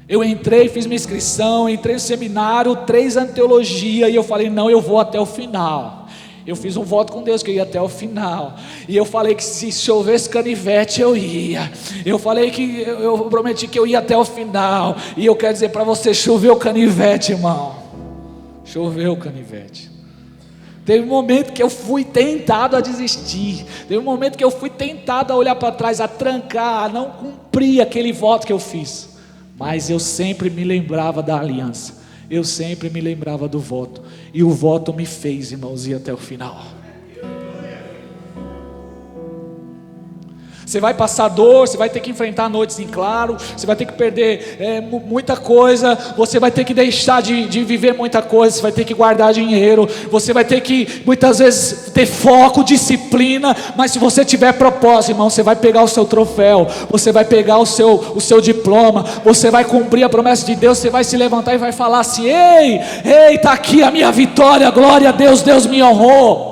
Eu entrei, fiz minha inscrição, entrei no seminário, 3 anos de teologia, e eu falei: não, eu vou até o final. Eu fiz um voto com Deus que eu ia até o final. E eu falei que se chovesse canivete eu ia. Eu falei que eu prometi que eu ia até o final. E eu quero dizer para você: choveu canivete, irmão. Choveu canivete. Teve um momento que eu fui tentado a desistir. Teve um momento que eu fui tentado a olhar para trás, a trancar, a não cumprir aquele voto que eu fiz. Mas eu sempre me lembrava da aliança. Eu sempre me lembrava do voto. E o voto me fez, irmãos, ir até o final. Você vai passar dor, você vai ter que enfrentar noites em claro, você vai ter que perder muita coisa, você vai ter que deixar de viver muita coisa, você vai ter que guardar dinheiro, você vai ter que muitas vezes ter foco, disciplina. Mas se você tiver propósito, irmão, você vai pegar o seu troféu, você vai pegar o seu diploma, você vai cumprir a promessa de Deus. Você vai se levantar e vai falar assim: ei, está aqui a minha vitória, glória a Deus, Deus me honrou.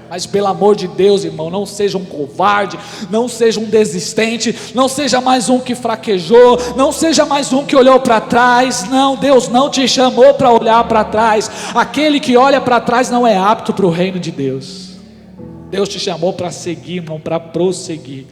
Mas pelo amor de Deus, irmão, não seja um covarde, não seja um desistente, não seja mais um que fraquejou, não seja mais um que olhou para trás. Não, Deus não te chamou para olhar para trás. Aquele que olha para trás não é apto para o reino de Deus. Deus te chamou para seguir, irmão, para prosseguir.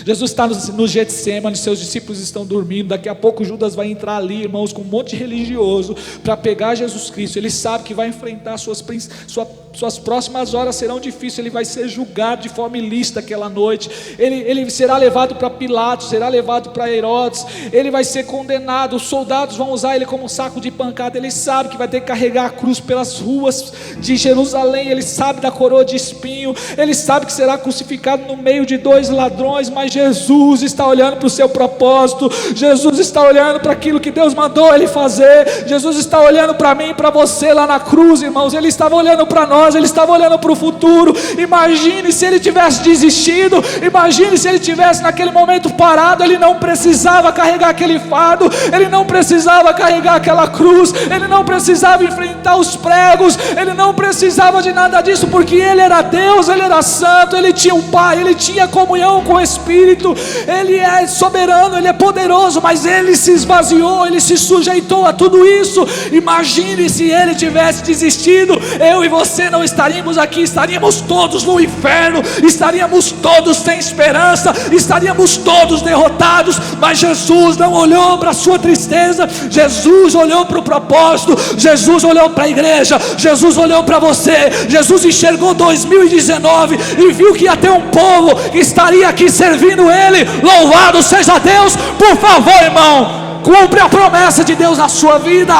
Jesus está no Getsemane, seus discípulos estão dormindo. Daqui a pouco Judas vai entrar ali, irmãos, com um monte de religioso para pegar Jesus Cristo. Ele sabe que vai enfrentar sua suas próximas horas serão difíceis. Ele vai ser julgado de forma ilícita aquela noite. Ele será levado para Pilatos, será levado para Herodes. Ele vai ser condenado. Os soldados vão usar ele como um saco de pancada. Ele sabe que vai ter que carregar a cruz pelas ruas de Jerusalém. Ele sabe da coroa de espinho. Ele sabe que será crucificado no meio de 2 ladrões. Mas Jesus está olhando para o seu propósito. Jesus está olhando para aquilo que Deus mandou ele fazer. Jesus está olhando para mim e para você lá na cruz, irmãos. Ele estava olhando para nós, ele estava olhando para o futuro. Imagine se ele tivesse desistido, imagine se ele tivesse naquele momento parado. Ele não precisava carregar aquele fardo, ele não precisava carregar aquela cruz, ele não precisava enfrentar os pregos, ele não precisava de nada disso, porque ele era Deus, ele era santo, ele tinha um Pai, ele tinha comunhão com o Espírito, ele é soberano, ele é poderoso, mas ele se esvaziou, ele se sujeitou a tudo isso. Imagine se ele tivesse desistido, eu e você não estaríamos aqui, estaríamos todos no inferno, estaríamos todos sem esperança, estaríamos todos derrotados. Mas Jesus não olhou para a sua tristeza, Jesus olhou para o propósito, Jesus olhou para a igreja, Jesus olhou para você. Jesus enxergou 2019 e viu que ia ter um povo que estaria aqui servindo ele. Louvado seja Deus. Por favor, irmão, cumpre a promessa de Deus na sua vida.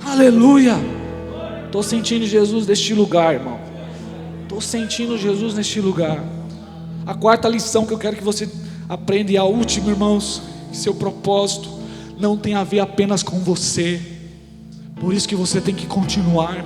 Aleluia. Estou sentindo Jesus neste lugar, irmão. Estou sentindo Jesus neste lugar. A quarta lição que eu quero que você aprenda, e a última, irmãos: seu propósito não tem a ver apenas com você. Por isso que você tem que continuar,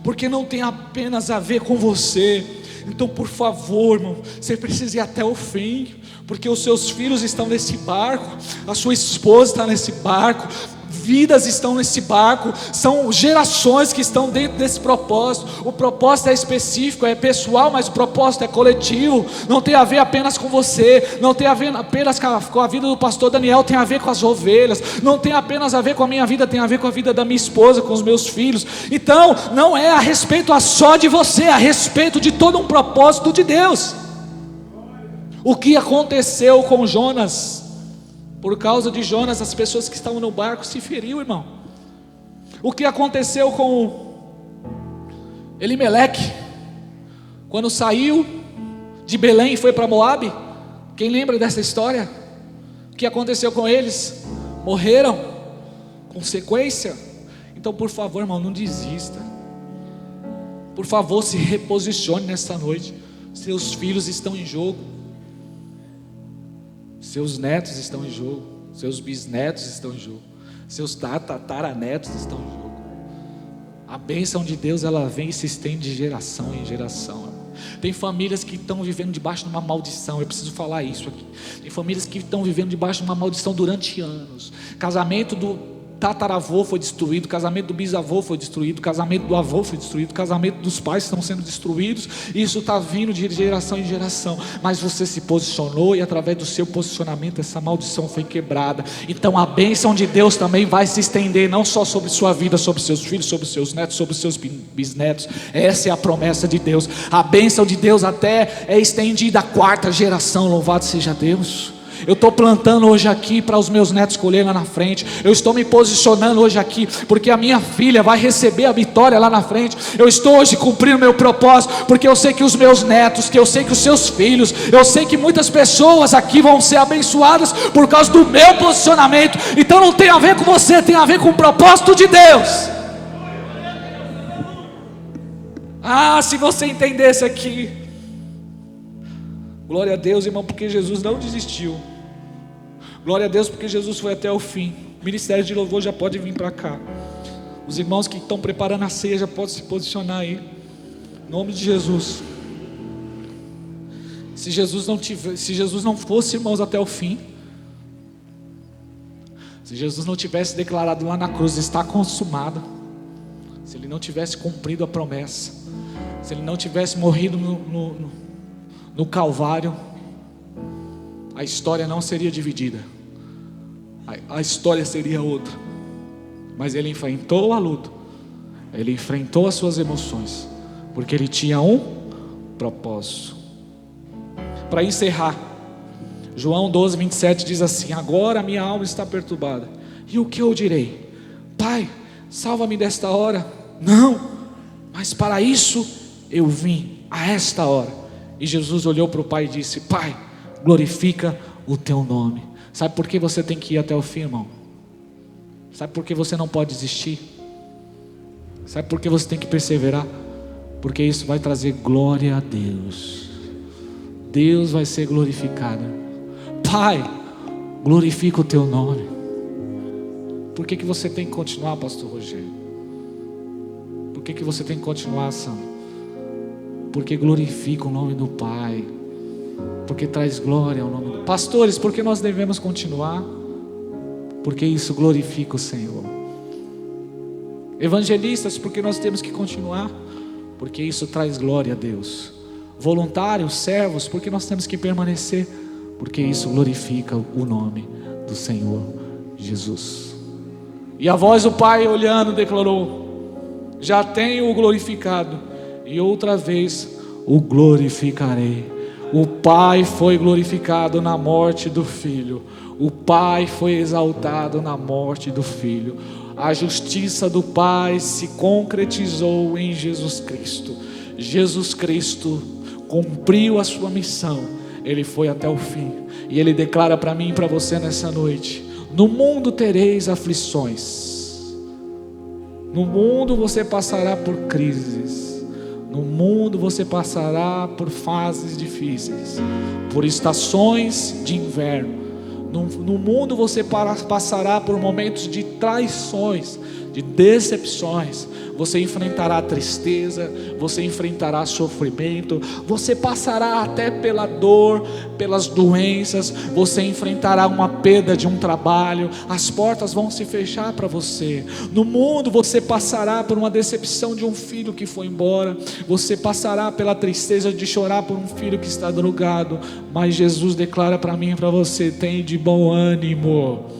porque não tem apenas a ver com você. Então, por favor, irmão, você precisa ir até o fim, porque os seus filhos estão nesse barco, a sua esposa está nesse barco, vidas estão nesse barco, são gerações que estão dentro desse propósito. O propósito é específico, é pessoal, mas o propósito é coletivo. Não tem a ver apenas com você, não tem a ver apenas com a vida do pastor Daniel, tem a ver com as ovelhas. Não tem apenas a ver com a minha vida, tem a ver com a vida da minha esposa, com os meus filhos. Então não é a respeito só de você, é a respeito de todo um propósito de Deus. O que aconteceu com Jonas? Por causa de Jonas, as pessoas que estavam no barco se feriram, irmão. O que aconteceu com Elimeleque, quando saiu de Belém e foi para Moabe? Quem lembra dessa história? O que aconteceu com eles? Morreram. Consequência. Então, por favor, irmão, não desista. Por favor, se reposicione nesta noite. Seus filhos estão em jogo, seus netos estão em jogo, seus bisnetos estão em jogo, seus tataranetos estão em jogo. A bênção de Deus, ela vem e se estende de geração em geração. Tem famílias que estão vivendo debaixo de uma maldição. Eu preciso falar isso aqui. Tem famílias que estão vivendo debaixo de uma maldição durante anos. Casamento do tataravô foi destruído, casamento do bisavô foi destruído, casamento do avô foi destruído, casamento dos pais estão sendo destruídos. Isso está vindo de geração em geração, mas você se posicionou, e através do seu posicionamento essa maldição foi quebrada. Então a bênção de Deus também vai se estender, não só sobre sua vida, sobre seus filhos, sobre seus netos, sobre seus bisnetos. Essa é a promessa de Deus. A bênção de Deus até é estendida à 4ª geração. Louvado seja Deus. Eu estou plantando hoje aqui para os meus netos colher lá na frente. Eu estou me posicionando hoje aqui, porque a minha filha vai receber a vitória lá na frente. Eu estou hoje cumprindo o meu propósito, porque eu sei que os meus netos, que eu sei que os seus filhos, eu sei que muitas pessoas aqui vão ser abençoadas por causa do meu posicionamento. Então não tem a ver com você, tem a ver com o propósito de Deus. Ah, se você entendesse aqui. Glória a Deus, irmão, porque Jesus não desistiu. Glória a Deus, porque Jesus foi até o fim. O ministério de louvor já pode vir para cá. Os irmãos que estão preparando a ceia já podem se posicionar aí. Em nome de Jesus. Se Jesus não fosse, irmãos, até o fim, se Jesus não tivesse declarado lá na cruz, está consumado, se Ele não tivesse cumprido a promessa, se Ele não tivesse morrido no Calvário, a história não seria dividida, a história seria outra. Mas Ele enfrentou a luta, Ele enfrentou as suas emoções, porque Ele tinha um propósito. Para encerrar, João 12:27 diz assim: agora minha alma está perturbada, e o que eu direi? Pai, salva-me desta hora. Não, mas para isso eu vim a esta hora. E Jesus olhou para o pai e disse: Pai, glorifica o teu nome. Sabe por que você tem que ir até o fim, irmão? Sabe por que você não pode desistir? Sabe por que você tem que perseverar? Porque isso vai trazer glória a Deus. Deus vai ser glorificado. Pai, glorifica o teu nome. Por que você tem que continuar, pastor Rogério? Por que você tem que continuar, Sam? Porque glorifica o nome do Pai. Porque traz glória ao nome do... Pastores, por que nós devemos continuar? Porque isso glorifica o Senhor. Evangelistas, por que nós temos que continuar? Porque isso traz glória a Deus. Voluntários, servos, por que nós temos que permanecer? Porque isso glorifica o nome do Senhor Jesus. E a voz do Pai olhando declarou: já tenho o glorificado, e outra vez o glorificarei. O Pai foi glorificado na morte do Filho. O Pai foi exaltado na morte do Filho. A justiça do Pai se concretizou em Jesus Cristo. Jesus Cristo cumpriu a sua missão. Ele foi até o fim. E Ele declara para mim e para você nessa noite: no mundo tereis aflições. No mundo você passará por crises. No mundo você passará por fases difíceis, por estações de inverno. No mundo você passará por momentos de traições, de decepções. Você enfrentará tristeza, você enfrentará sofrimento, você passará até pela dor, pelas doenças, você enfrentará uma perda de um trabalho, as portas vão se fechar para você. No mundo você passará por uma decepção de um filho que foi embora, você passará pela tristeza de chorar por um filho que está drogado, mas Jesus declara para mim e para você: tem de bom ânimo.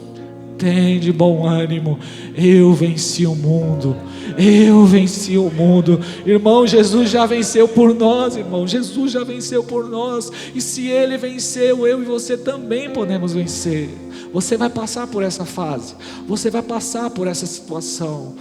Tem de bom ânimo, eu venci o mundo, eu venci o mundo. Irmão, Jesus já venceu por nós, irmão, Jesus já venceu por nós. E se Ele venceu, eu e você também podemos vencer. Você vai passar por essa fase, você vai passar por essa situação.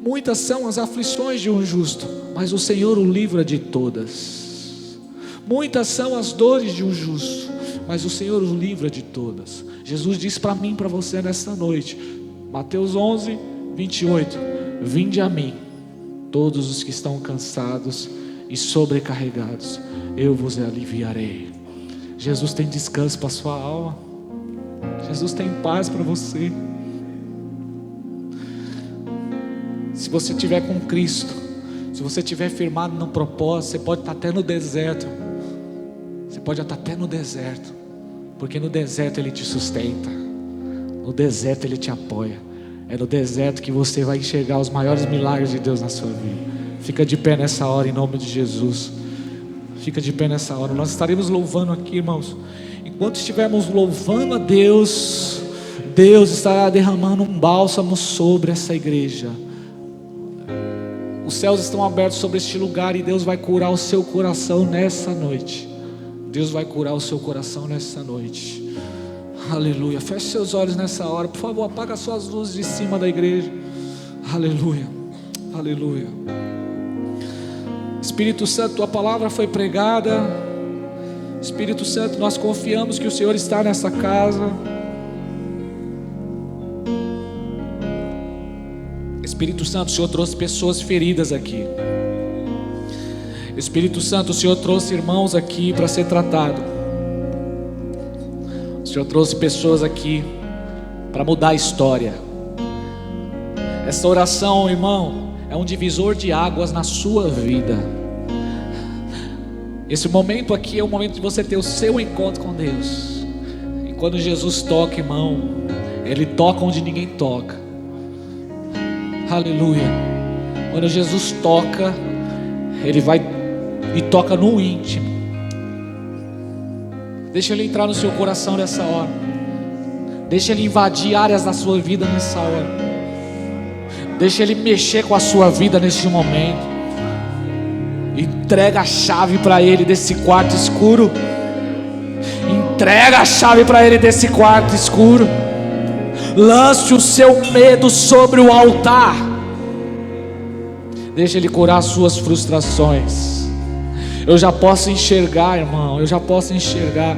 Muitas são as aflições de um justo, mas o Senhor o livra de todas. Muitas são as dores de um justo, mas o Senhor o livra de todas. Jesus diz para mim e para você nesta noite, Mateus 11, 28, vinde a mim, todos os que estão cansados e sobrecarregados, eu vos aliviarei. Jesus tem descanso para a sua alma, Jesus tem paz para você. Se você estiver com Cristo, se você estiver firmado no propósito, você pode estar até no deserto, você pode estar até no deserto, porque no deserto Ele te sustenta, no deserto Ele te apoia. É no deserto que você vai enxergar os maiores milagres de Deus na sua vida. Fica de pé nessa hora em nome de Jesus. Fica de pé nessa hora. Nós estaremos louvando aqui, irmãos. Enquanto estivermos louvando a Deus, Deus estará derramando um bálsamo sobre essa igreja. Os céus estão abertos sobre este lugar e Deus vai curar o seu coração nessa noite. Deus vai curar o seu coração nessa noite. Aleluia. Feche seus olhos nessa hora. Por favor, apaga suas luzes de cima da igreja. Aleluia. Aleluia. Espírito Santo, tua palavra foi pregada. Espírito Santo, nós confiamos que o Senhor está nessa casa. Espírito Santo, o Senhor trouxe pessoas feridas aqui. Espírito Santo, o Senhor trouxe irmãos aqui para ser tratado. O Senhor trouxe pessoas aqui para mudar a história. Essa oração, irmão, é um divisor de águas na sua vida. Esse momento aqui é o momento de você ter o seu encontro com Deus. E quando Jesus toca, irmão, Ele toca onde ninguém toca. Aleluia. Quando Jesus toca, Ele vai e toca no íntimo. Deixa Ele entrar no seu coração nessa hora. Deixa Ele invadir áreas da sua vida nessa hora. Deixa Ele mexer com a sua vida neste momento. Entrega a chave para Ele desse quarto escuro. Entrega a chave para Ele desse quarto escuro. Lance o seu medo sobre o altar. Deixa Ele curar as suas frustrações. Eu já posso enxergar, irmão, eu já posso enxergar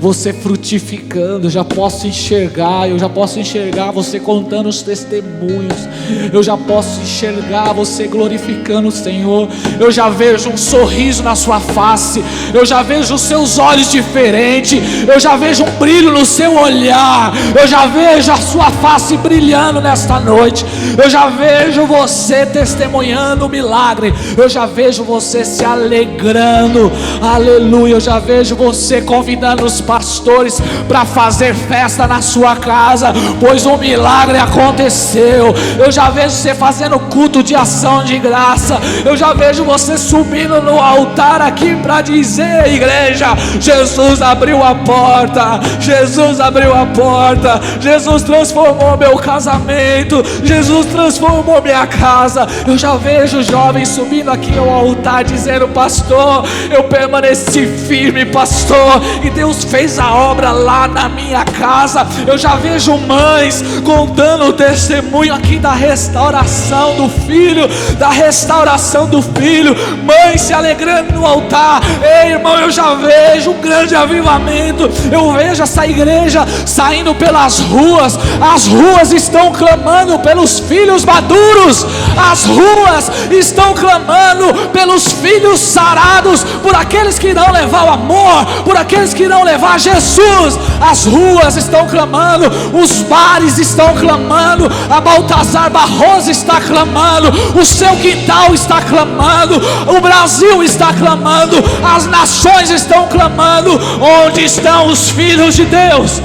você frutificando, eu já posso enxergar você contando os testemunhos, eu já posso enxergar você glorificando o Senhor, eu já vejo um sorriso na sua face, eu já vejo os seus olhos diferentes, eu já vejo um brilho no seu olhar, eu já vejo a sua face brilhando nesta noite, eu já vejo você testemunhando o milagre, eu já vejo você se alegrando, aleluia, eu já vejo você convidando os pastores para fazer festa na sua casa, pois um milagre aconteceu. Eu já vejo você fazendo culto de ação de graça, eu já vejo você subindo no altar aqui para dizer: igreja, Jesus abriu a porta, Jesus abriu a porta, Jesus transformou meu casamento, Jesus transformou minha casa. Eu já vejo jovens subindo aqui ao altar dizendo: pastor, eu permaneci firme, pastor, e Deus fez a obra lá na minha casa. Eu já vejo mães contando o testemunho aqui da restauração do filho, da restauração do filho, mães se alegrando no altar. Ei, irmão, eu já vejo um grande avivamento, eu vejo essa igreja saindo pelas ruas, as ruas estão clamando pelos filhos maduros, as ruas estão clamando pelos filhos sarados, por aqueles que irão levar o amor, por aqueles que irão levar Jesus. As ruas estão clamando, os bares estão clamando, a Baltazar Barroso está clamando, o seu quintal está clamando, o Brasil está clamando, as nações estão clamando. Onde estão os filhos de Deus?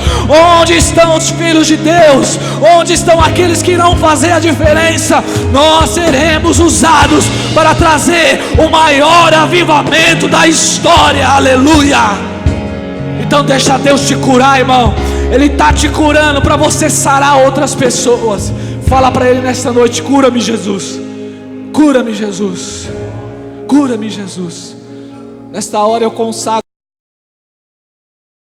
Onde estão os filhos de Deus? Onde estão aqueles que irão fazer a diferença? Nós seremos usados para trazer o maior avivamento da história, aleluia. Então deixa Deus te curar, irmão. Ele está te curando para você sarar outras pessoas. Fala para Ele nesta noite: cura-me, Jesus, cura-me, Jesus, cura-me, Jesus. Nesta hora eu consagro